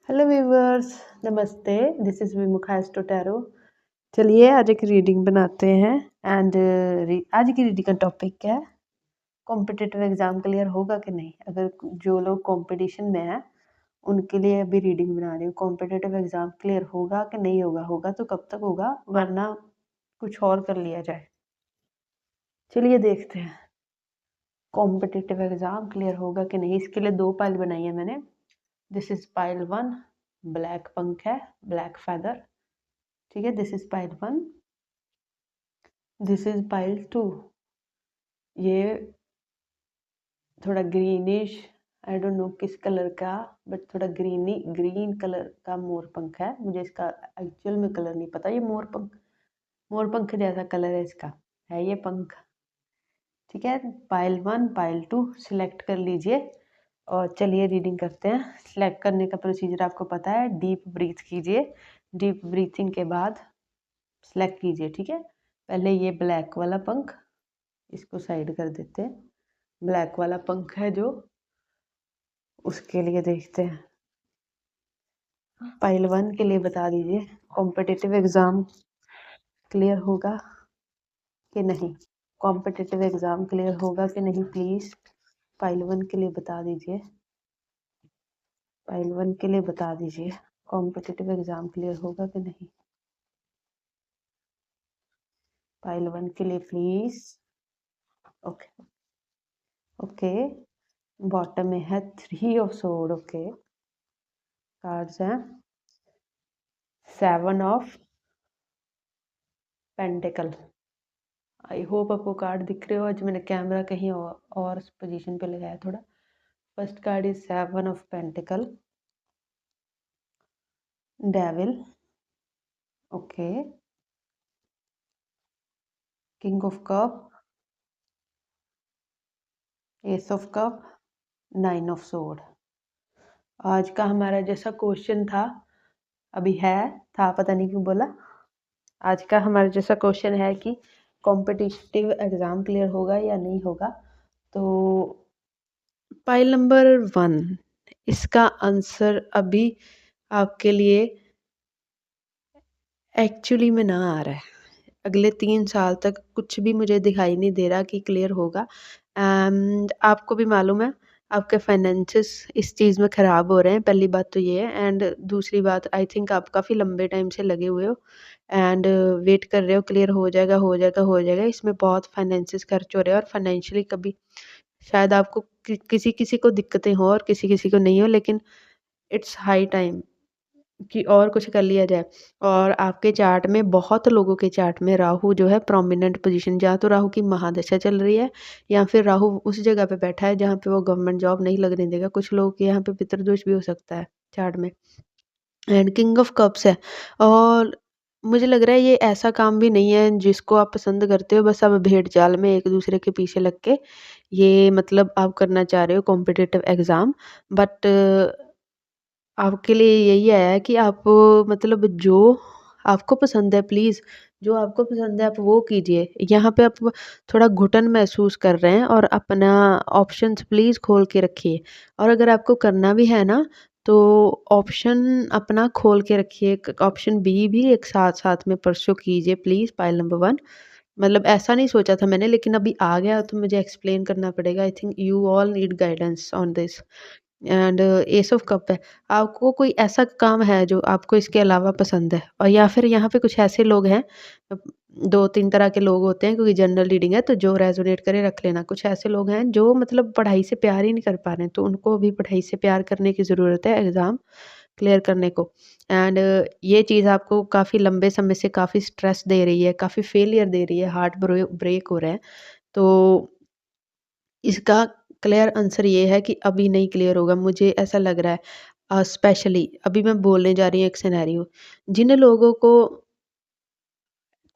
Hello viewers, नमस्ते। This is Vimukha astro. चलिए आज एक रीडिंग बनाते हैं। एंड आज की रीडिंग का टॉपिक क्या है? कॉम्पिटिटिव एग्ज़ाम क्लियर होगा कि नहीं। अगर जो लोग कंपटीशन में हैं उनके लिए अभी रीडिंग बना रही हूँ। कॉम्पिटिटिव एग्ज़ाम क्लियर होगा कि नहीं होगा, होगा तो कब तक होगा, वरना कुछ और कर लिया जाए। चलिए देखते हैं कॉम्पिटिटिव एग्ज़ाम क्लियर होगा कि नहीं। इसके लिए 2 पाइल बनाई है मैंने। दिस इज़ पाइल 1, ब्लैक पंख है, ब्लैक फेदर। ठीक है, this is pile 1, this is pile 2। ये थोड़ा ग्रीनिश, आई डोंट नो किस कलर का, बट थोड़ा ग्रीन कलर का मोर पंख है। मुझे इसका एक्चुअल में कलर नहीं पता। ये मोर पंख जैसा कलर है इसका, है ये पंख। ठीक है, पाइल 1 पाइल 2 सिलेक्ट कर लीजिए और चलिए रीडिंग करते हैं। सिलेक्ट करने का प्रोसीजर आपको पता है। डीप ब्रीथ कीजिए, डीप ब्रीथिंग के बाद सिलेक्ट कीजिए। ठीक है, पहले ये ब्लैक वाला पंख, इसको साइड कर देते हैं। ब्लैक वाला पंख है जो, उसके लिए देखते हैं। पाइल 1 के लिए बता दीजिए कॉम्पिटिटिव एग्ज़ाम क्लियर होगा कि नहीं। कॉम्पिटिटिव एग्ज़ाम क्लियर होगा कि नहीं, प्लीज़ पाइल 1 के लिए बता दीजिए। पाइल 1 के लिए बता दीजिए कॉम्पिटिटिव एग्ज़ाम क्लियर होगा कि नहीं। पाइल 1 के लिए प्लीज़। ओके ओके, बॉटम में है 3 ऑफ सोर्ड। ओके, कार्ड्स हैं 7 ऑफ पेंटिकल। आई होप आपको कार्ड दिख रहे हो। आज मैंने कैमरा कहीं और पोजीशन पे लगाया थोड़ा। First card is 7 of pentacle, devil. Okay, king of cup, S of cup, 9 of sword. आज का हमारा जैसा क्वेश्चन था, अभी है, था पता नहीं क्यों बोला। आज का हमारा जैसा क्वेश्चन है कि कॉम्पिटिटिव एग्ज़ाम क्लियर होगा या नहीं होगा। तो पाइल नंबर 1, इसका आंसर अभी आपके लिए एक्चुअली में ना आ रहा है। अगले 3 साल तक कुछ भी मुझे दिखाई नहीं दे रहा कि क्लियर होगा। एंड आपको भी मालूम है आपके फाइनेंसेस इस चीज़ में ख़राब हो रहे हैं, पहली बात तो ये है। एंड दूसरी बात, आई थिंक आप काफ़ी लंबे टाइम से लगे हुए हो एंड वेट कर रहे हो क्लियर हो जाएगा, हो जाएगा, हो जाएगा। इसमें बहुत फाइनेंसेस खर्च हो रहे हैं और फाइनेंशियली कभी शायद आपको किसी को दिक्कतें हो और किसी को नहीं हो, लेकिन इट्स हाई टाइम कि और कुछ कर लिया जाए। और आपके चार्ट में, बहुत लोगों के चार्ट में राहु जो है प्रोमिनेंट पोजीशन, या तो राहु की महादशा चल रही है या फिर राहु उस जगह पे बैठा है जहाँ पे वो गवर्नमेंट जॉब नहीं लगने देगा। कुछ लोगों के यहाँ पे पितृदोष भी हो सकता है चार्ट में। एंड किंग ऑफ कप्स है, और मुझे लग रहा है ये ऐसा काम भी नहीं है जिसको आप पसंद करते हो। बस आप भेड़ चाल में एक दूसरे के पीछे लग के ये मतलब आप करना चाह रहे हो कॉम्पिटिटिव एग्ज़ाम। बट आपके लिए यही आया है कि आप मतलब जो आपको पसंद है, प्लीज़ जो आपको पसंद है आप वो कीजिए। यहाँ पे आप थोड़ा घुटन महसूस कर रहे हैं और अपना ऑप्शंस प्लीज़ खोल के रखिए। और अगर आपको करना भी है ना, तो ऑप्शन अपना खोल के रखिए। ऑप्शन बी भी एक साथ-साथ में परस्यू कीजिए प्लीज़, पाइल नंबर 1। मतलब ऐसा नहीं सोचा था मैंने, लेकिन अभी आ गया तो मुझे एक्सप्लेन करना पड़ेगा। I think you all need guidance on this. And S of cup है। आपको कोई ऐसा काम है जो आपको इसके अलावा पसंद है, और या फिर यहाँ पे कुछ ऐसे लोग हैं, 2-3 तरह के लोग होते हैं क्योंकि जनरल रीडिंग है तो जो रेजोनेट करे रख लेना। कुछ ऐसे लोग हैं जो मतलब पढ़ाई से प्यार ही नहीं कर पा रहे हैं, तो उनको भी पढ़ाई से प्यार करने की ज़रूरत है एग्ज़ाम क्लियर करने को। एंड ये चीज़ आपको काफ़ी लंबे समय से काफ़ी स्ट्रेस दे रही है, काफ़ी फेलियर दे रही है, हार्ट ब्रेक हो रहा है। तो इसका क्लियर आंसर ये है कि अभी नहीं क्लियर होगा, मुझे ऐसा लग रहा है। स्पेशली अभी मैं बोलने जा रही हूँ एक सिनेरियो। जिन लोगों को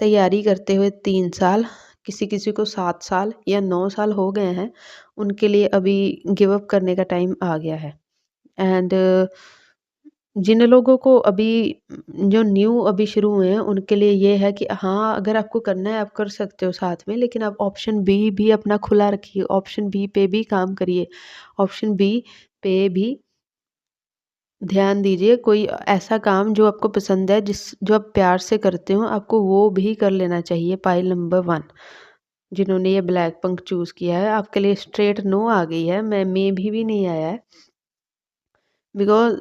तैयारी करते हुए 3 साल, किसी-किसी को 7 साल या 9 साल हो गए हैं, उनके लिए अभी गिव अप करने का टाइम आ गया है। एंड जिन लोगों को अभी जो न्यू अभी शुरू हुए हैं, उनके लिए ये है कि हाँ, अगर आपको करना है आप कर सकते हो साथ में, लेकिन आप ऑप्शन बी भी अपना खुला रखिए, ऑप्शन बी पे भी काम करिए। ऑप्शन बी पे भी ध्यान दीजिए, कोई ऐसा काम जो आपको पसंद है, जो आप प्यार से करते हो, आपको वो भी कर लेना चाहिए। पाइल नंबर 1, जिन्होंने ये ब्लैक पंख चूज़ किया है, आपके लिए स्ट्रेट नो आ गई है, मैं मे भी नहीं आया है। बिकॉज़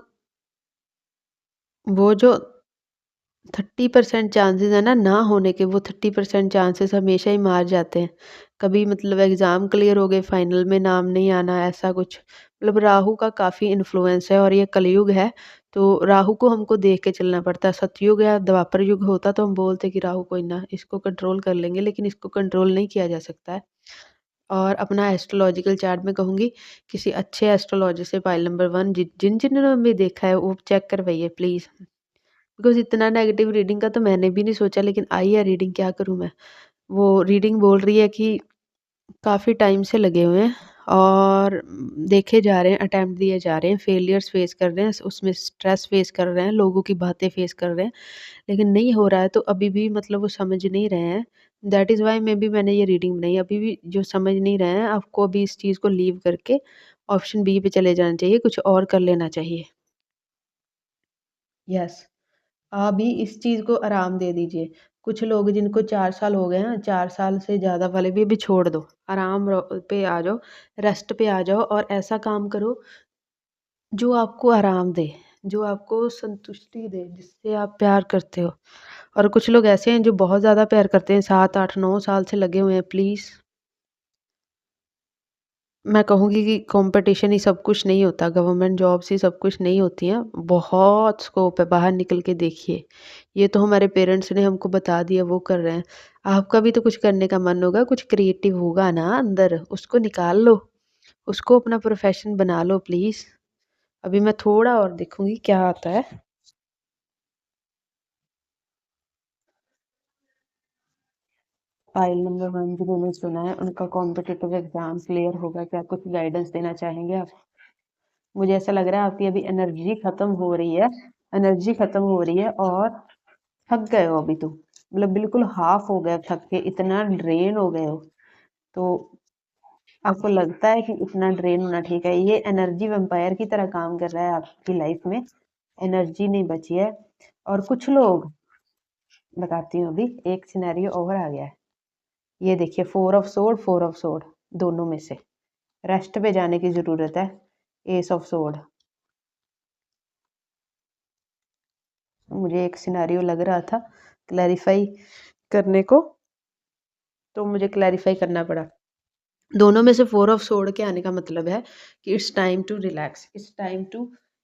वो जो 30% चांसेस है ना होने के, वो 30% चांसेस हमेशा ही मार जाते हैं। कभी मतलब एग्ज़ाम क्लियर हो गए, फाइनल में नाम नहीं आना, ऐसा कुछ। मतलब राहु का काफ़ी इन्फ्लुएंस है और ये कलयुग है, तो राहु को हमको देख के चलना पड़ता है। सतयुग या द्वापर युग होता तो हम बोलते कि राहु कोई ना, इसको कंट्रोल कर लेंगे, लेकिन इसको कंट्रोल नहीं किया जा सकता है। और अपना एस्ट्रोलॉजिकल चार्ट मैं कहूँगी, किसी अच्छे एस्ट्रोलॉजर से पाइल नंबर 1 जिन्होंने भी देखा है, वो चेक करवाइए प्लीज़। बिकॉज़ इतना नेगेटिव रीडिंग का तो मैंने भी नहीं सोचा, लेकिन आई है रीडिंग, क्या करूँ मैं? वो रीडिंग बोल रही है कि काफ़ी टाइम से लगे हुए हैं और देखे जा रहे हैं, अटेम्प्ट दिए जा रहे हैं, फेलियर्स फेस कर रहे हैं, उसमें स्ट्रेस फेस कर रहे हैं, लोगों की बातें फेस कर रहे हैं, लेकिन नहीं हो रहा है, तो अभी भी मतलब वो समझ नहीं रहे हैं। दैट इज़ व्हाई मैंने ये रीडिंग बनाई। अभी भी जो समझ नहीं रहे हैं, आपको अभी इस चीज़ को लीव करके ऑप्शन बी पे चले जाना चाहिए, कुछ और कर लेना चाहिए। यस। अभी इस चीज़ को आराम दे दीजिए। कुछ लोग जिनको 4 साल हो गए हैं, 4 साल से ज़्यादा वाले भी अभी छोड़ दो। आराम पे आ जाओ, रेस्ट पे आ जाओ और ऐसा काम करो जो आपको आराम दे, जो आपको संतुष्टि दे, जिससे आप प्यार करते हो। और कुछ लोग ऐसे हैं जो बहुत ज़्यादा प्यार करते हैं, 7, 8, 9 साल से लगे हुए हैं, प्लीज़। मैं कहूँगी कि कॉम्पिटिशन ही सब कुछ नहीं होता, गवर्नमेंट जॉब्स ही सब कुछ नहीं होती हैं, बहुत स्कोप है, बाहर निकल के देखिए। ये तो हमारे पेरेंट्स ने हमको बता दिया, वो कर रहे हैं। आपका भी तो कुछ करने का मन होगा, कुछ क्रिएटिव होगा ना अंदर, उसको निकाल लो, उसको अपना प्रोफ़ेशन बना लो प्लीज़। अभी मैं थोड़ा और देखूँगी क्या आता है। फाइल नंबर 1 जिन्होंने चुना है, उनका कॉम्पिटिटिव एग्ज़ाम क्लियर होगा क्या? कुछ गाइडेंस देना चाहेंगे आप? मुझे ऐसा लग रहा है आपकी अभी एनर्जी खत्म हो रही है, एनर्जी खत्म हो रही है और थक गए हो अभी तो। मतलब बिल्कुल हाफ हो गए थक के, इतना ड्रेन हो गए हो। तो आपको लगता है कि इतना ड्रेन होना ठीक है? ये एनर्जी वैम्पायर की तरह काम कर रहा है आपकी लाइफ में, एनर्जी नहीं बची है। और कुछ लोग, बताती हूँ अभी, एक सिनेरियो और आ गया है। ये देखिए, 4 ऑफ सोर्ड, 4 ऑफ सोर्ड, दोनों में से रेस्ट पे जाने की ज़रूरत है। एस ऑफ सोर्ड, मुझे एक सिनेरियो लग रहा था क्लैरिफाई करने को, तो मुझे क्लैरिफाई करना पड़ा। दोनों में से 4 ऑफ सोर्ड के आने का मतलब है कि it's time to relax,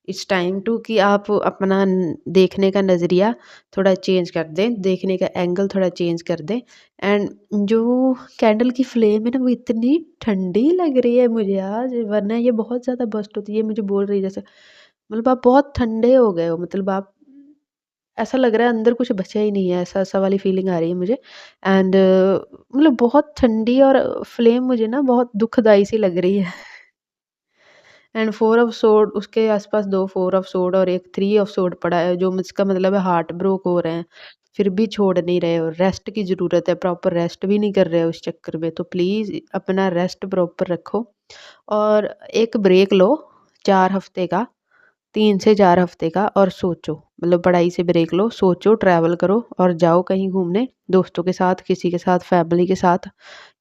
it's time to कि आप अपना देखने का नज़रिया थोड़ा चेंज कर दें, देखने का एंगल थोड़ा चेंज कर दें। एंड जो कैंडल की फ्लेम है ना, वो इतनी ठंडी लग रही है मुझे आज, वरना ये बहुत ज़्यादा बर्स्ट होती है। मुझे बोल रही है जैसे, मतलब आप बहुत ठंडे हो गए हो, मतलब आप, ऐसा लग रहा है अंदर कुछ बचा ही नहीं है, ऐसा वाली फीलिंग आ रही है मुझे। एंड मतलब बहुत ठंडी और फ्लेम मुझे ना बहुत दुखदाई सी लग रही है। एंड 4 ऑफ सोर्ड, उसके आस-पास 2 4 ऑफ सोर्ड और एक 3 ऑफ सोर्ड पड़ा है, जो इसका मतलब है हार्ट ब्रोक हो रहे हैं, फिर भी छोड़ नहीं रहे हो। रेस्ट की ज़रूरत है, प्रॉपर रेस्ट भी नहीं कर रहे हो इस चक्कर में, तो प्लीज़ अपना रेस्ट प्रॉपर रखो और एक ब्रेक लो 4 हफ़्ते का, 3 से 4 हफ़्ते का, और सोचो, मतलब पढ़ाई से ब्रेक लो, सोचो, ट्रैवल करो और जाओ कहीं घूमने, दोस्तों के साथ, किसी के साथ, फैमिली के साथ,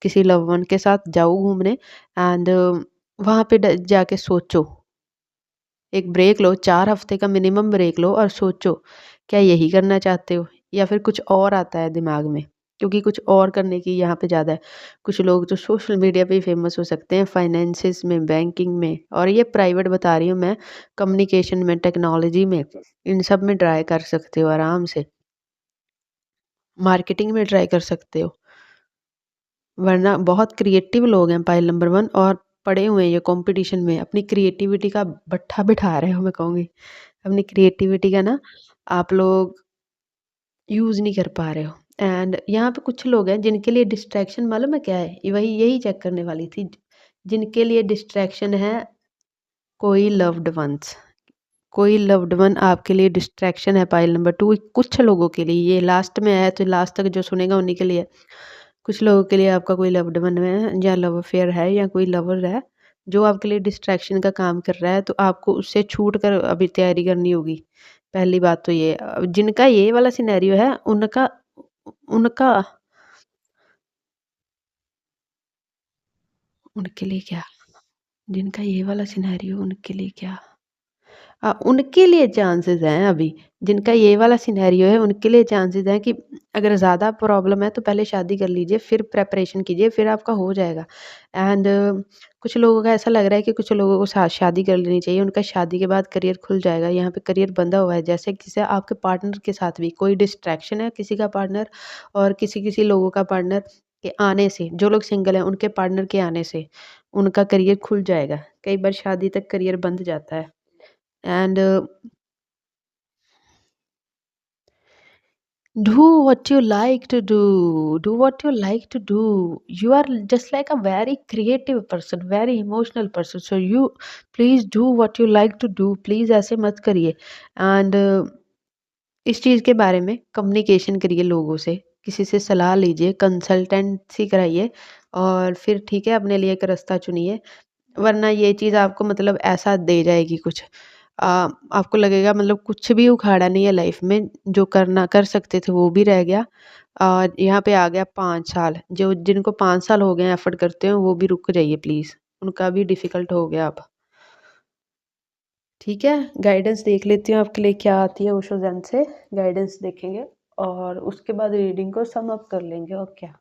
किसी लव्ड वन के साथ जाओ घूमने। एंड वहाँ पे जाके सोचो, एक ब्रेक लो, 4 हफ्ते का मिनिमम ब्रेक लो और सोचो, क्या यही करना चाहते हो या फिर कुछ और आता है दिमाग में? क्योंकि कुछ और करने की यहाँ पे ज़्यादा है। कुछ लोग जो सोशल मीडिया पे ही फेमस हो सकते हैं, फाइनेंसिस में, बैंकिंग में, और ये प्राइवेट बता रही हूँ मैं, कम्युनिकेशन में, टेक्नोलॉजी में, इन सब में ट्राई कर सकते हो आराम से। मार्केटिंग में ट्राई कर सकते हो। वरना बहुत क्रिएटिव लोग हैं पाइल नंबर 1, और पड़े हुए हैं ये कॉम्पिटिशन में, अपनी क्रिएटिविटी का भट्ठा बिठा रहे हो, मैं कहूँगी। अपनी क्रिएटिविटी का ना आप लोग यूज़ नहीं कर पा रहे हो। एंड यहाँ पे कुछ लोग हैं जिनके लिए डिस्ट्रैक्शन मालूम है क्या है? ये वही यही चेक करने वाली थी। जिनके लिए डिस्ट्रैक्शन है कोई लव्ड वन्स, कोई लव्ड वन आपके लिए डिस्ट्रैक्शन है पाइल नंबर 2। कुछ लोगों के लिए, ये लास्ट में है तो लास्ट तक जो सुनेगा उन्हीं के लिए। कुछ लोगों के लिए आपका कोई लव्ड वन है, या लव अफेयर है, या कोई लवर है, जो आपके लिए डिस्ट्रैक्शन का काम कर रहा है, तो आपको उससे छूट कर अभी तैयारी करनी होगी। पहली बात तो ये जिनका ये वाला सिनेरियो है उनका उनका उनके लिए क्या? जिनका ये वाला सिनेरियो उनके लिए क्या? उनके लिए चांसेस हैं अभी, जिनका ये वाला सिनेरियो है उनके लिए चांसेस हैं कि अगर ज़्यादा प्रॉब्लम है तो पहले शादी कर लीजिए, फिर प्रिपरेशन कीजिए, फिर आपका हो जाएगा। एंड कुछ लोगों का ऐसा लग रहा है कि कुछ लोगों को शादी कर लेनी चाहिए, उनका शादी के बाद करियर खुल जाएगा। यहाँ पे करियर बंधा हुआ है, जैसे जैसे आपके पार्टनर के साथ भी कोई डिस्ट्रैक्शन है किसी का पार्टनर और किसी-किसी लोगों का पार्टनर के आने से, जो लोग सिंगल हैं उनके पार्टनर के आने से उनका करियर खुल जाएगा। कई बार शादी तक करियर बंध जाता है। And do what you like to do. Do what you like to do. You are just like a very creative person, very emotional person. So you please do what you like to do. Please ऐसे मत करिए। And इस चीज़ के बारे में communication करिए लोगों से, किसी से सलाह लीजिए, कंसल्टेंसी कराइए और फिर ठीक है अपने लिए एक रास्ता चुनिए। वरना ये चीज़ आपको मतलब ऐसा दे जाएगी कुछ अ, आपको लगेगा मतलब कुछ भी उखाड़ा नहीं है लाइफ में, जो करना कर सकते थे वो भी रह गया और यहाँ पे आ गया 5 साल, जो जिनको 5 साल हो गए हैं एफर्ट करते हो वो भी रुक जाइए प्लीज़, उनका भी डिफ़िकल्ट हो गया अब। ठीक है, गाइडेंस देख लेती हूँ आपके लिए क्या आती है ओशो ज़ेन से, गाइडेंस देखेंगे और उसके बाद रीडिंग को सम अप कर लेंगे और क्या।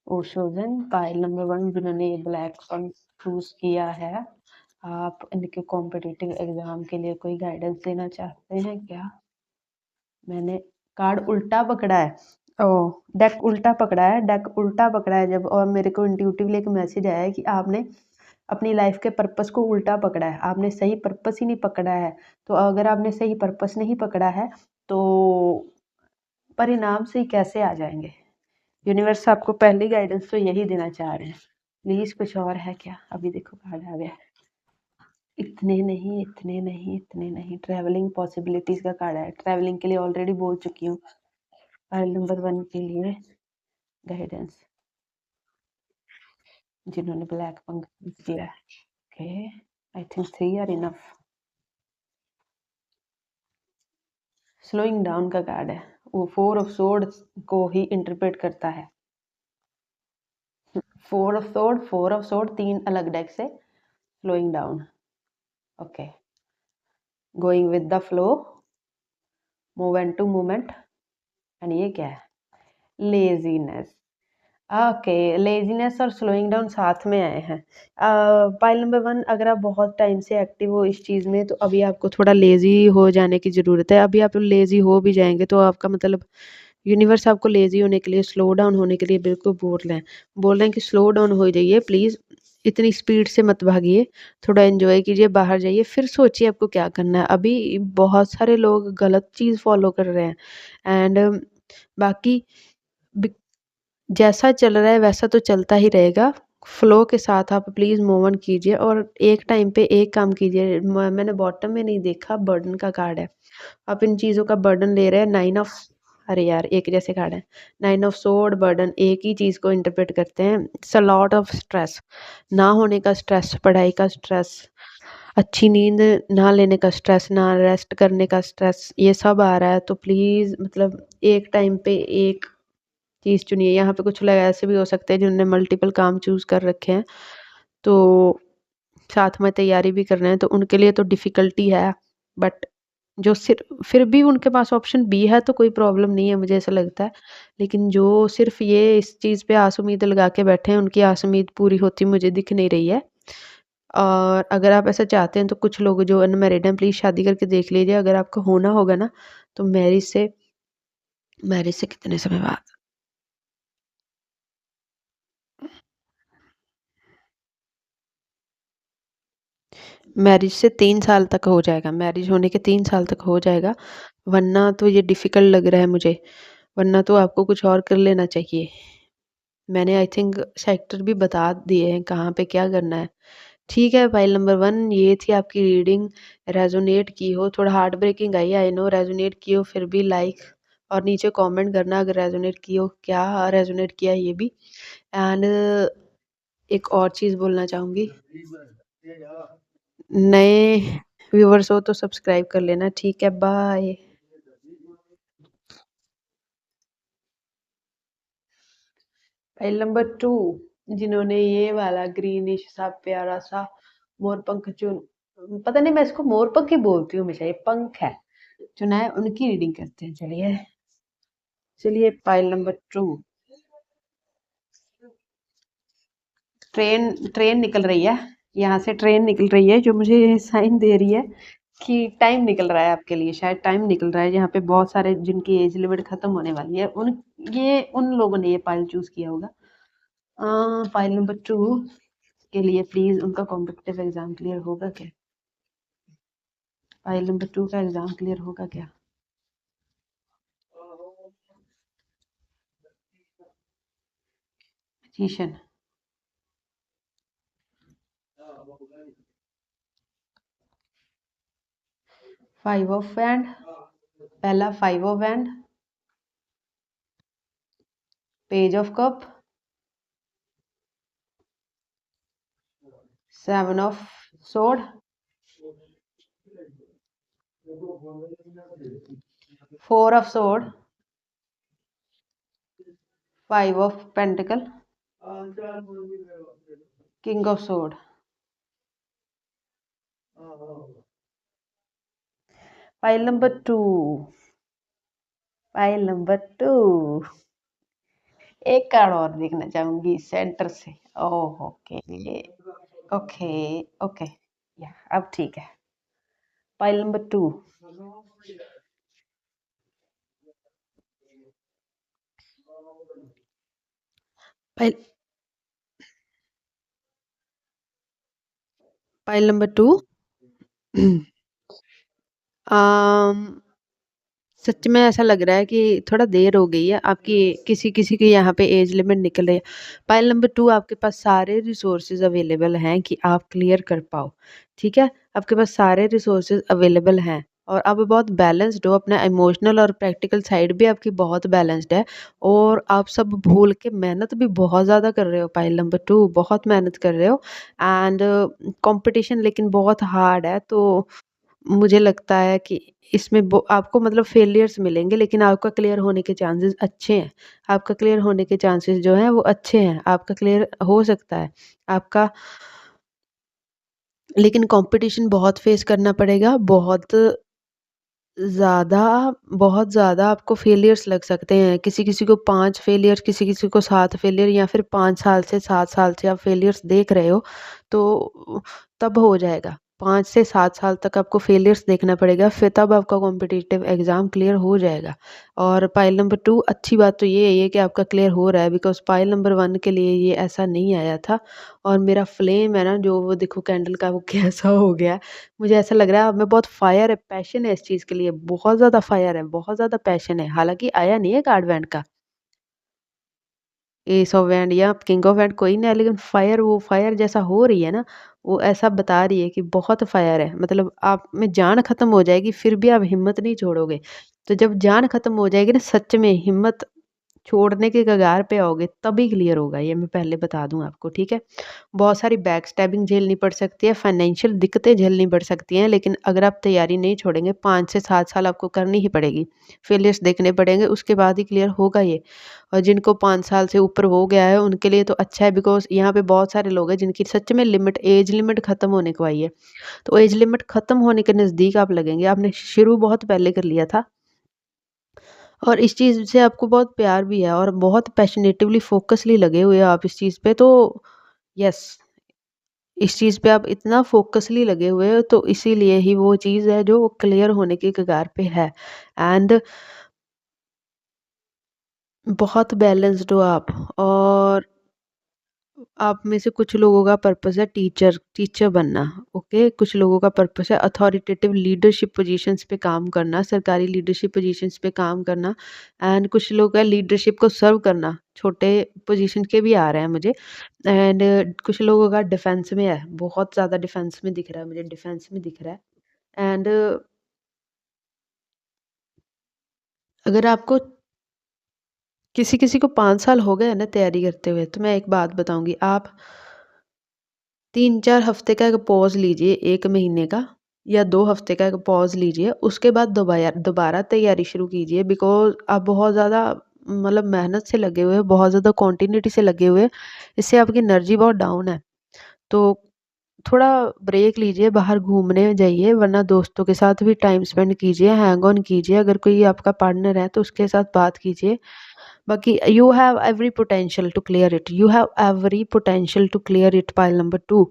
ओशो ज़ेन पाइल नंबर 1 जिन्होंने ये ब्लैक सन चूज़ किया है, आप इनके कॉम्पिटिटिव एग्ज़ाम के लिए कोई गाइडेंस लेना चाहते हैं क्या? मैंने कार्ड उल्टा पकड़ा है। ओह! डेक उल्टा पकड़ा है, डेक उल्टा पकड़ा है जब और मेरे को इंट्यूटिवली एक मैसेज आया है कि आपने अपनी लाइफ़ के पर्पस को उल्टा पकड़ा है, आपने सही पर्पस ही नहीं पकड़ा है। तो अगर आपने सही पर्पस नहीं पकड़ा है, तो परिणाम से ही कैसे आ जाएँगे? यूनिवर्स आपको पहली गाइडेंस तो यही देना चाह रहे हैं। प्लीज़ कुछ और है क्या? अभी देखो कार्ड आ गया। इतने नहीं, इतने नहीं, इतने नहीं। ट्रैवलिंग पॉसिबिलिटीज़ का कार्ड है। ट्रैवलिंग के लिए ऑलरेडी बोल चुकी हूँ। पाइल नंबर 1 के लिए गाइडेंस जिन्होंने ब्लैक पंख किया है। Okay, I think 3 are enough. Slowing down का कार्ड है। वो 4 ऑफ सोर्ड्स को ही इंटरप्रेट करता है। 4 ऑफ सोर्ड 3 अलग डेक से slowing down. Okay, going with the flow, movement to movement and ये क्या है? लेज़ीनेस। ओके, लेज़ीनेस और स्लोइंग डाउन साथ में आए हैं। पाइल नंबर 1 अगर आप बहुत टाइम से एक्टिव हो इस चीज़ में तो अभी आपको थोड़ा लेज़ी हो जाने की ज़रूरत है। अभी आप लेज़ी हो भी जाएँगे तो आपका मतलब यूनिवर्स आपको लेज़ी होने के लिए, स्लो डाउन होने के लिए बिल्कुल बोल रहे हैं कि स्लो डाउन हो जाइए प्लीज़, इतनी स्पीड से मत भागिए, थोड़ा एन्जॉय कीजिए, बाहर जाइए, फिर सोचिए आपको क्या करना है। अभी बहुत सारे लोग गलत चीज़ फ़ॉलो कर रहे हैं एंड बाकी बि जैसा चल रहा है वैसा तो चलता ही रहेगा। फ्लो के साथ आप प्लीज़ मूव ऑन कीजिए और एक टाइम पे एक काम कीजिए। मैंने बॉटम में नहीं देखा बर्डन का कार्ड है। आप इन चीज़ों का बर्डन ले रहे हैं 9 ऑफ अरे यार! एक जैसे कार्ड है। 9 ऑफ सोर्ड बर्डन एक ही चीज़ को इंटरप्रेट करते हैं। It's a lot of stress, ना होने का स्ट्रेस, पढ़ाई का स्ट्रेस, अच्छी नींद ना लेने का स्ट्रेस, ना रेस्ट करने का स्ट्रेस, ये सब आ रहा है। तो प्लीज़ मतलब एक टाइम पे एक चीज़ चुनिए। यहाँ पे कुछ लोग ऐसे भी हो सकते हैं जिन्होंने मल्टीपल काम चूज़ कर रखे हैं, तो साथ में तैयारी भी कर रहे हैं, तो उनके लिए तो डिफ़िकल्टी है। बट जो फिर भी उनके पास ऑप्शन बी है तो कोई प्रॉब्लम नहीं है मुझे ऐसा लगता है। लेकिन जो सिर्फ़ ये इस चीज़ पे आस-उम्मीद लगा के बैठे हैं, उनकी आस-उम्मीद पूरी होती मुझे दिख नहीं रही है। और अगर आप ऐसा चाहते हैं तो कुछ लोग जो अनमैरिड हैं प्लीज़ शादी करके देख लीजिए। अगर आपका होना होगा ना तो मैरिज से कितने समय बाद? मैरिज से 3 साल तक हो जाएगा, मैरिज होने के 3 साल तक हो जाएगा, वरना तो ये डिफ़िकल्ट लग रहा है मुझे, वरना तो आपको कुछ और कर लेना चाहिए। मैंने आई थिंक सेक्टर भी बता दिए हैं कहाँ पे क्या करना है। ठीक है, फाइल नंबर 1 ये थी आपकी रीडिंग, रेज़ोनेट की हो, थोड़ा heart breaking I, I know resonate की हो फिर भी लाइक और नीचे कमेंट करना अगर रेजोनेट की हो, क्या रेजोनेट किया ये भी। एंड एक और चीज़ बोलना चाहूँगी, नए व्यूवर्स हो तो सब्सक्राइब कर लेना। ठीक है, बाय। फाइल नंबर 2, जिन्होंने ये वाला ग्रीनिश सा प्यारा सा मोरपंख चुन, पता नहीं मैं इसको मोरपंख ही बोलती हूँ हमेशा, ये पंख है, चुना है, उनकी रीडिंग करते हैं। चलिए चलिए, फाइल नंबर 2। ट्रेन ट्रेन निकल रही है, यहाँ से ट्रेन निकल रही है जो मुझे साइन दे रही है कि टाइम निकल रहा है आपके लिए, शायद टाइम निकल रहा है। यहाँ पे बहुत सारे जिनकी एज लिमिट खत्म होने वाली है, उन लोगों ने ये फाइल चूज किया होगा। फाइल नंबर 2 के लिए प्लीज उनका कॉम्पिटिटिव एग्जाम क्लियर होगा क्या? फाइल नंबर 2 का एग्जाम क्लियर होगा क्या? मैजिशियन। 5 ऑफ हैंड, पहला 5 of hand, page of cup, 7 of सोड, 4 ऑफ सोड, 5 ऑफ पेंटिकल, किंग ऑफ सोड। फाइल नंबर 2, फाइल नंबर 2, एक कार्ड और देखना चाहूंगी सेंटर से। ओह, ओके ओके ओके, या अब ठीक है। File number 2, file file number 2। सच में ऐसा लग रहा है कि थोड़ा देर हो गई है आपकी, किसी किसी की यहाँ पे एज लिमिट निकल रही है। फाइल नंबर 2, आपके पास सारे रिसोर्सेज अवेलेबल हैं कि आप क्लियर कर पाओ। ठीक है, आपके पास सारे रिसोर्सेज अवेलेबल हैं और आप बहुत बैलेंस्ड हो, अपना इमोशनल और प्रैक्टिकल साइड भी आपकी बहुत बैलेंस्ड है। और आप सब भूल के मेहनत भी बहुत ज़्यादा कर रहे हो। फाइल नंबर 2, बहुत मेहनत कर रहे हो। एंड कंपटीशन लेकिन बहुत हार्ड है, तो मुझे लगता है कि इसमें आपको मतलब फेलियर्स मिलेंगे, लेकिन आपका क्लियर होने के चांसेस अच्छे हैं। आपका क्लियर होने के चांसेस जो हैं वो अच्छे हैं, आपका क्लियर हो सकता है आपका। लेकिन कंपटीशन बहुत फेस करना पड़ेगा, ज़्यादा बहुत ज़्यादा आपको फेलियर्स लग सकते हैं। किसी किसी को 5 फेलियर, किसी किसी को 7 फेलियर, या फिर 5 साल से 7 साल से आप फेलियर्स देख रहे हो, तो तब हो जाएगा। 5 से 7 साल तक आपको फेलियर्स देखना पड़ेगा, फिर तब आपका कॉम्पिटिटिव एग्ज़ाम क्लियर हो जाएगा। और पाइल नंबर 2, अच्छी बात तो ये है कि आपका क्लियर हो रहा है, बिकॉज़ पाइल नंबर 1 के लिए ये ऐसा नहीं आया था। और मेरा फ्लेम है ना, जो वो देखो कैंडल का, वो कैसा हो गया है। मुझे ऐसा लग रहा है अब में बहुत फायर है, पैशन है इस चीज़ के लिए, बहुत ज़्यादा फायर है, बहुत ज़्यादा पैशन है। हालाँकि आया नहीं है कार्ड वैंड का, एस ऑफ वैंड या किंग ऑफ वैंड कोई नहीं है, लेकिन फायर, वो फायर जैसा हो रही है ना, वो ऐसा बता रही है कि बहुत फायर है। मतलब आप में जान खत्म हो जाएगी, फिर भी आप हिम्मत नहीं छोड़ोगे। तो जब जान खत्म हो जाएगी ना, सच में हिम्मत छोड़ने के कगार पे आओगे, तभी क्लियर होगा, ये मैं पहले बता दूँ आपको, ठीक है? बहुत सारी बैक स्टैबिंग झेलनी पड़ सकती है, फाइनेंशियल दिक्कतें झेलनी पड़ सकती हैं, लेकिन अगर आप तैयारी नहीं छोड़ेंगे, 5 से 7 साल आपको करनी ही पड़ेगी। फेलियर्स देखने पड़ेंगे, उसके बाद ही क्लियर होगा ये। और जिनको 5 साल से ऊपर हो गया है, उनके लिए तो अच्छा है, बिकॉज़ यहाँ पे बहुत सारे लोग हैं जिनकी सच में एज लिमिट खत्म होने को आई है। तो एज लिमिट खत्म होने के नज़दीक आप लगेंगे, आपने शुरू बहुत पहले कर लिया था। और इस चीज़ से आपको बहुत प्यार भी है और बहुत पैशनेटिवली फ़ोकसली लगे हुए हो आप इस चीज़ पे, तो यस, इस चीज़ पे आप इतना फ़ोकसली लगे हुए हो, तो इसीलिए ही वो चीज़ है जो क्लियर होने की कगार पे है। एंड बहुत बैलेंस्ड हो आप। और आप में से कुछ लोगों का पर्पस है टीचर टीचर बनना, ओके? कुछ लोगों का पर्पस है अथॉरिटेटिव लीडरशिप पोजीशंस पे काम करना, सरकारी लीडरशिप पोजीशंस पे काम करना। एंड कुछ लोग का लीडरशिप को सर्व करना, छोटे पोजीशन के भी आ रहे हैं मुझे। एंड कुछ लोगों का डिफेंस में है, बहुत ज़्यादा डिफेंस में दिख रहा है मुझे, डिफेंस में दिख रहा है। एंड अगर आपको किसी किसी को 5 साल हो गए हैं ना तैयारी करते हुए, तो मैं एक बात बताऊंगी, आप 3-4 हफ्ते का एक पॉज लीजिए, 1 महीने का या 2 हफ्ते का एक पॉज लीजिए, उसके बाद दोबारा दोबारा तैयारी शुरू कीजिए। बिकॉज आप बहुत ज़्यादा मतलब मेहनत से लगे हुए हैं, बहुत ज़्यादा कॉन्टिन्यूटी से लगे हुए हैं, इससे आपकी एनर्जी बहुत डाउन है। तो थोड़ा ब्रेक लीजिए, बाहर घूमने जाइए, वरना दोस्तों के साथ भी टाइम स्पेंड कीजिए, हैंग ऑन कीजिए, अगर कोई आपका पार्टनर है तो उसके साथ बात कीजिए। बाकी you have every potential to clear it, you have every potential to clear it. Pile number 2,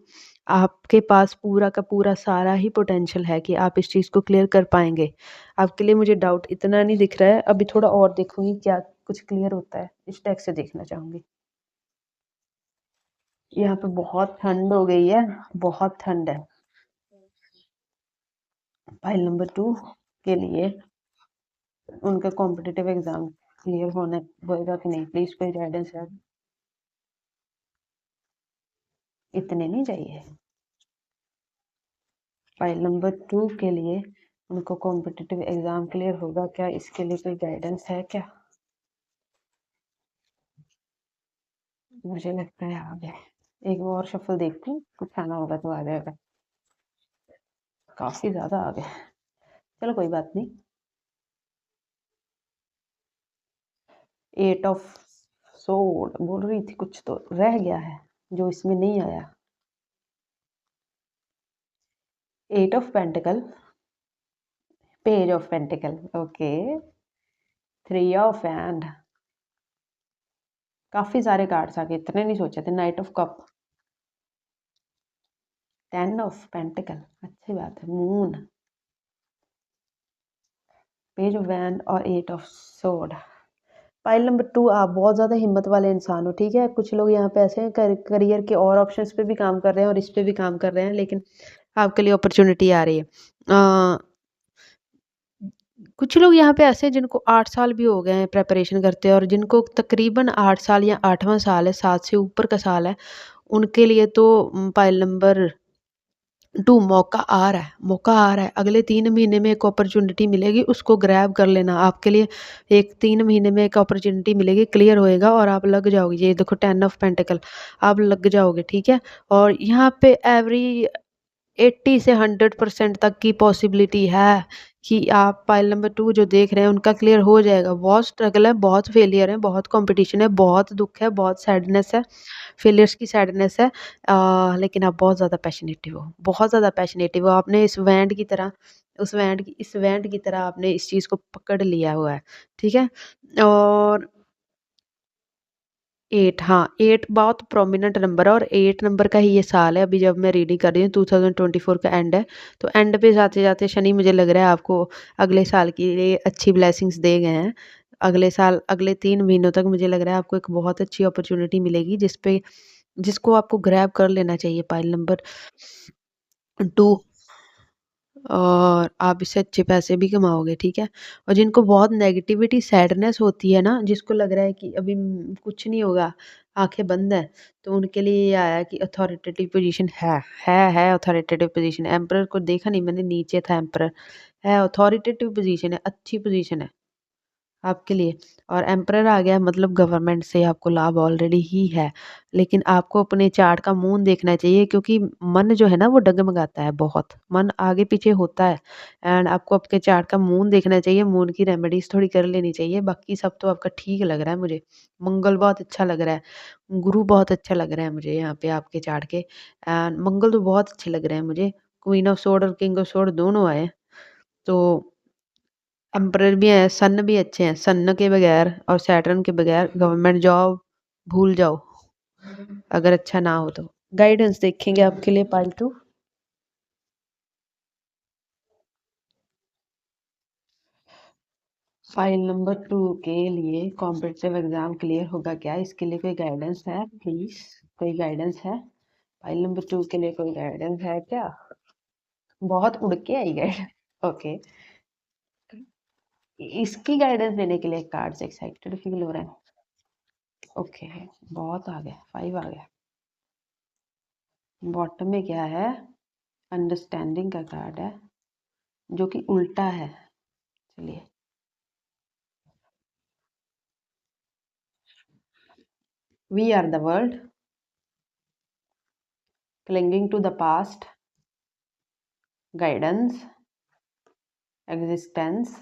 आपके पास पूरा का पूरा सारा ही पोटेंशियल है कि आप इस चीज़ को क्लियर कर पाएंगे। आपके लिए मुझे डाउट इतना नहीं दिख रहा है, अभी थोड़ा और देखूंगी क्या कुछ क्लियर होता है, इस टैग से देखना चाहूंगी। यहाँ पे बहुत ठंड हो गई है, बहुत ठंड है। फाइल नंबर 2 के लिए उनका कॉम्पिटिटिव एग्जाम क्लियर होने होएगा कि नहीं, प्लीज कोई गाइडेंस है। इतने नहीं चाहिए। फाइल नंबर 2 के लिए उनको कॉम्पिटिटिव एग्जाम क्लियर होगा क्या, इसके लिए कोई गाइडेंस है क्या? मुझे लगता है आ गया। एक और शफल देखती हूँ, कुछ आना होगा तो आ जाएगा। काफी ज्यादा आ गया, चलो कोई बात नहीं। 8 ऑफ सोर्ड बोल रही थी, कुछ तो रह गया है जो इसमें नहीं आया। 8 of pentacle, page of pentacle, okay. 3 of and, काफी सारे कार्ड्स आ गए, इतने नहीं सोचे थे। Night of cup, 10 of pentacle, अच्छी बात है। मून, पेज ऑफ वैंड और 8 ऑफ सोर्ड। पाइल नंबर 2, आप बहुत ज़्यादा हिम्मत वाले इंसान हो, ठीक है। कुछ लोग यहाँ पे ऐसे हैं करियर के और ऑप्शंस पे भी काम कर रहे हैं और इस पे भी काम कर रहे हैं, लेकिन आपके लिए अपॉर्चुनिटी आ रही है। कुछ लोग यहाँ पे ऐसे हैं जिनको 8 साल भी हो गए हैं प्रेपरेशन करते हैं, और जिनको तकरीबन 8 साल या 8वां साल है, 7 से ऊपर का साल है, उनके लिए तो पाइल नंबर 2 मौका आ रहा है, मौका आ रहा है। अगले 3 महीने में एक अपॉर्चुनिटी मिलेगी, उसको ग्रैब कर लेना। आपके लिए एक 3 महीने में एक अपॉर्चुनिटी मिलेगी, क्लियर होएगा और आप लग जाओगे। ये देखो 10 ऑफ पेंटिकल, आप लग जाओगे, ठीक है। और यहाँ पे एवरी 80 से 100% तक की पॉसिबिलिटी है कि आप पाइल नंबर 2 जो देख रहे हैं उनका क्लियर हो जाएगा। बहुत स्ट्रगल है, बहुत फेलियर है, बहुत कंपटीशन है, बहुत दुख है, बहुत सैडनेस है, फेलियर्स की सैडनेस है। लेकिन आप बहुत ज़्यादा पैशनेटिव हो, बहुत ज़्यादा पैशनेटिव हो। आपने इस बैंड की तरह, उस बैंड की इस बैंड की तरह आपने इस चीज़ को पकड़ लिया हुआ है, ठीक है। और 8, हाँ 8 बहुत प्रोमिनेंट नंबर है, और 8 नंबर का ही ये साल है। अभी जब मैं रीडिंग कर रही हूँ 2024 का एंड है, तो एंड पे जाते जाते शनि मुझे लग रहा है आपको अगले साल के लिए अच्छी ब्लेसिंग्स दे गए हैं। अगले साल, अगले 3 महीनों तक मुझे लग रहा है आपको एक बहुत अच्छी अपॉर्चुनिटी मिलेगी, जिसको आपको ग्रैब कर लेना चाहिए। पाइल नंबर 2, और आप इससे अच्छे पैसे भी कमाओगे, ठीक है। और जिनको बहुत नेगेटिविटी सैडनेस होती है ना, जिसको लग रहा है कि अभी कुछ नहीं होगा, आंखें बंद है, तो उनके लिए ये आया कि अथॉरिटेटिव पोजीशन है अथॉरिटेटिव पोजीशन। एम्परर को देखा नहीं मैंने, नीचे था एम्परर, है अथॉरिटेटिव पोजीशन है, अच्छी पोजीशन है आपके लिए। और एम्परर आ गया मतलब गवर्नमेंट से आपको लाभ ऑलरेडी ही है। लेकिन आपको अपने चार्ट का मून देखना चाहिए, क्योंकि मन जो है ना वो डगमगाता है, बहुत मन आगे पीछे होता है। एंड आपको आपके चार्ट का मून देखना चाहिए, मून की रेमेडीज थोड़ी कर लेनी चाहिए। बाकी सब तो आपका ठीक लग रहा है मुझे। मंगल बहुत अच्छा लग रहा है, गुरु बहुत अच्छा लग रहा है मुझे यहाँ पे आपके चार्ट के। एंड मंगल तो बहुत अच्छे लग रहे हैं मुझे, क्वीन ऑफ सोर्ड और किंग ऑफ सोर्ड दोनों आए। तो एम्परर भी है, सन भी अच्छे हैं। सन के बगैर और सैटर्न के बगैर गवर्नमेंट जॉब भूल जाओ, अगर अच्छा ना हो तो। गाइडेंस देखेंगे आपके लिए पालतू। फाइल नंबर 2 के लिए कॉम्पिटिटिव एग्जाम क्लियर होगा क्या, इसके लिए कोई गाइडेंस है प्लीज, कोई गाइडेंस है? फाइल नंबर 2 के लिए कोई गाइडेंस है क्या? बहुत उड़ के आई गाइड, ओके। इसकी गाइडेंस देने के लिए कार्ड से एक्साइटेड फील हो रहा है, ओके। बहुत आ गया, 5 आ गया। बॉटम में क्या है? अंडरस्टैंडिंग का कार्ड है, जो कि उल्टा है। चलिए, We are the world, clinging to the past, guidance, existence,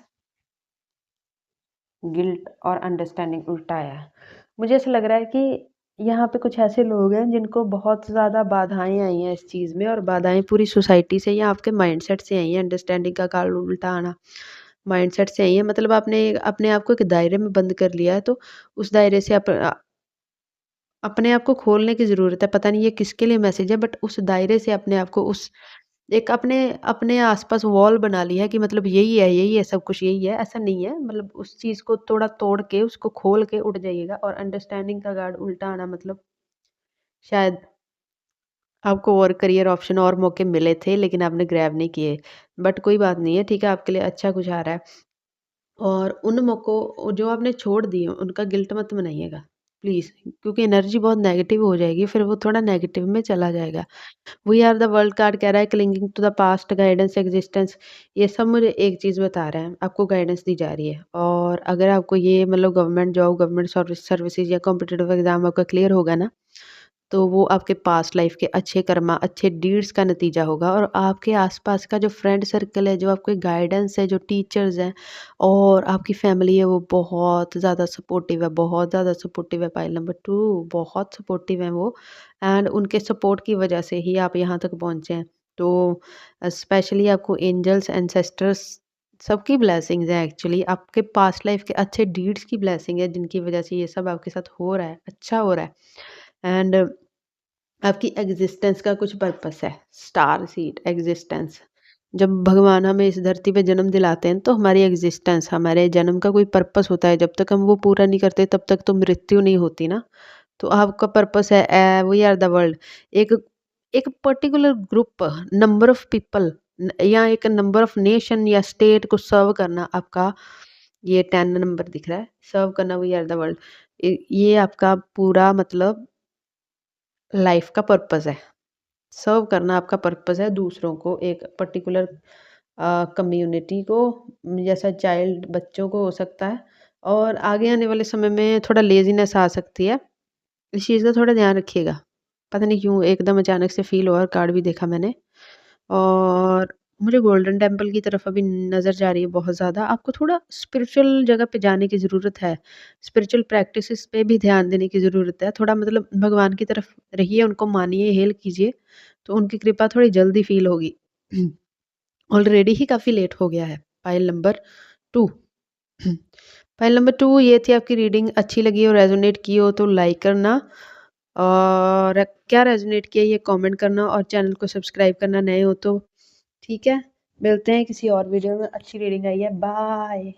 guilt और अंडरस्टैंडिंग उल्टा है। मुझे ऐसा लग रहा है कि यहाँ पे कुछ ऐसे लोग हैं जिनको बहुत ज़्यादा बाधाएँ आई हैं इस चीज़ में, और बाधाएँ पूरी सोसाइटी से या आपके माइंडसेट से आई हैं। अंडरस्टैंडिंग का कार्ड उल्टा आना माइंडसेट से आई है। मतलब आपने अपने आप को एक दायरे में बंद कर लिया है, तो उस दायरे से अपने आप को खोलने की ज़रूरत है। पता नहीं ये किसके लिए मैसेज है, बट उस दायरे से अपने आप को उस एक अपने अपने आस-पास वॉल बना ली है कि मतलब यही है, सब कुछ यही है, ऐसा नहीं है। मतलब उस चीज़ को थोड़ा तोड़ के, उसको खोल के उठ जाइएगा। और अंडरस्टैंडिंग का कार्ड उल्टा आना मतलब शायद आपको और करियर ऑप्शन और मौके मिले थे, लेकिन आपने ग्रैब नहीं किए। बट कोई बात नहीं है, ठीक है, आपके लिए अच्छा कुछ आ रहा है। और उन मौकों जो आपने छोड़ दिए, उनका गिल्ट मत मनाइएगा, प्लीज़, क्योंकि एनर्जी बहुत नेगेटिव हो जाएगी, फिर वो थोड़ा नेगेटिव में चला जाएगा। We are the world card कह रहा है clinging to the past, guidance, existence, ये सब मुझे एक चीज़ बता रहे हैं, आपको गाइडेंस दी जा रही है। और अगर आपको ये मतलब गवर्नमेंट जॉब, गवर्नमेंट सर्विसेज या कॉम्पिटिटिव एग्जाम आपका क्लियर होगा ना, तो वो आपके पास्ट लाइफ के अच्छे कर्मा, अच्छे डीड्स का नतीजा होगा। और आपके आसपास का जो फ्रेंड सर्कल है, जो आपके गाइडेंस है, जो टीचर्स हैं और आपकी फैमिली है, वो बहुत ज़्यादा सपोर्टिव है, बहुत ज़्यादा सपोर्टिव है। पाइल नंबर 2 बहुत सपोर्टिव हैं वो, एंड उनके सपोर्ट की वजह से ही आप यहाँ तक पहुँचे हैं। तो स्पेशली आपको एंजल्स, एंसेस्टर्स सबकी ब्लेसिंग्स हैं एक्चुअली। आपके पास्ट लाइफ के अच्छे डीड्स की ब्लेसिंग है, जिनकी वजह से ये सब आपके साथ हो रहा है, अच्छा हो रहा है। एंड आपकी एग्जिस्टेंस का कुछ पर्पस है, स्टार सीड एग्जिस्टेंस। जब भगवान हमें इस धरती पे जन्म दिलाते हैं, तो हमारी एग्जिस्टेंस, हमारे जन्म का कोई पर्पस होता है। जब तक हम वो पूरा नहीं करते, तब तक तो मृत्यु नहीं होती ना। तो आपका पर्पस है, वी आर द वर्ल्ड, एक एक particular group, number of people या एक नंबर ऑफ नेशन या स्टेट को सर्व करना आपका, ये 10 नंबर दिख रहा है, सर्व करना, वी आर द वर्ल्ड। ये आपका पूरा मतलब लाइफ का पर्पस है। सर्व करना आपका पर्पस है, दूसरों को, एक पर्टिकुलर कम्युनिटी को, जैसा चाइल्ड बच्चों को हो सकता है। और आगे आने वाले समय में थोड़ा लेज़ीनेस आ सकती है, इस चीज़ का थोड़ा ध्यान रखिएगा। पता नहीं क्यों एकदम अचानक से फ़ील हुआ, और कार्ड भी देखा मैंने। और मुझे गोल्डन टेम्पल की तरफ अभी नज़र जा रही है बहुत ज़्यादा। आपको थोड़ा स्पिरिचुअल जगह पे जाने की ज़रूरत है। स्पिरिचुअल प्रैक्टिसेस पे भी ध्यान देने की ज़रूरत है। थोड़ा मतलब भगवान की तरफ रहिए, उनको मानिए, हेल कीजिए, तो उनकी कृपा थोड़ी जल्दी फ़ील होगी। ऑलरेडी ही काफ़ी लेट हो गया है। Pile number 2। फाइल नंबर 2 ये थी आपकी रीडिंग। अच्छी लगी और रेजोनेट की हो तो लाइक करना, और क्या रेजोनेट किया ये कमेंट करना, और चैनल को सब्सक्राइब करना नए हो तो। ठीक है, मिलते हैं किसी और वीडियो में। अच्छी रीडिंग आई है, बाय।